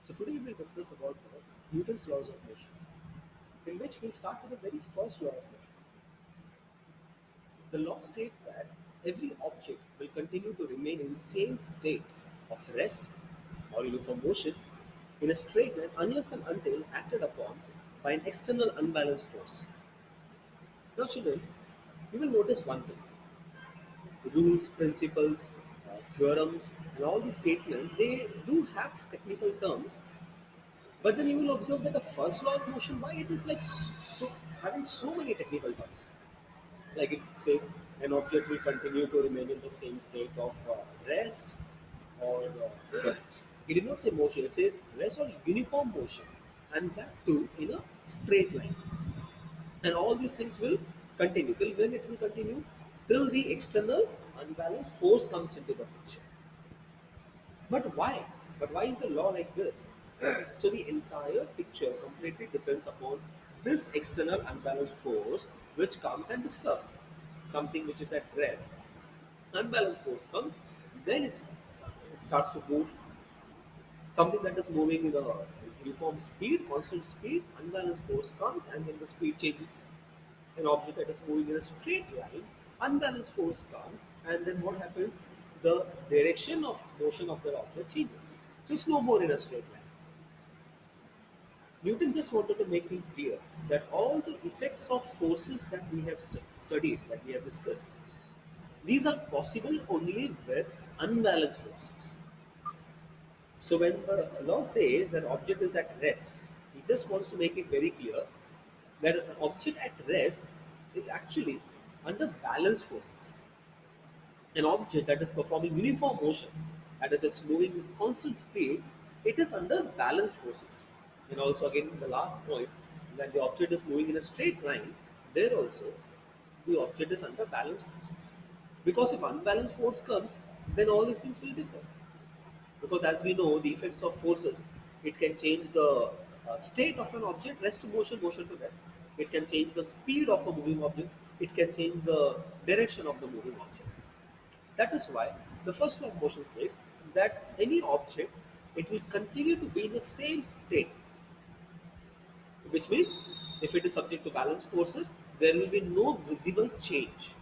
So today we will discuss about the Newton's laws of motion, in which we'll start with the very first law of motion. The law states that every object will continue to remain in the same state of rest or uniform motion in a straight line unless and until acted upon by an external unbalanced force. Now, children, you will notice one thing: rules, principles, theorems, and all these statements they do have technical terms. But then you will observe that the first law of motion, why it is like so having so many technical terms. Like it says, an object will continue to remain in the same state of rest, or it did not say motion. It said rest or uniform motion, and that too in a straight line. And all these things will continue till when it will continue till the external unbalanced force comes into the picture. But why? But why is the law like this? So the entire picture completely depends upon this external unbalanced force which comes and disturbs something which is at rest. Unbalanced force comes, then it starts to move. Something that is moving in a uniform speed, constant speed, unbalanced force comes and then the speed changes. An object that is moving in a straight line, unbalanced force comes, and then what happens? The direction of motion of the object changes. So it's no more in a straight line. Newton just wanted to make things clear that all the effects of forces that we have studied, that we have discussed, these are possible only with unbalanced forces. So when the law says that object is at rest, he just wants to make it very clear that an object at rest is actually under balanced forces. An object that is performing uniform motion, that is, it's moving with constant speed, it is under balanced forces. And also, again, the last point, when the object is moving in a straight line, there also the object is under balanced forces. Because if unbalanced force comes, then all these things will differ. Because as we know, the effects of forces, it can change the state of an object, rest to motion, motion to rest. It can change the speed of a moving object. It can change the direction of the moving object. That is why the first law of motion says that any object, it will continue to be in the same state, which means if it is subject to balanced forces, there will be no visible change.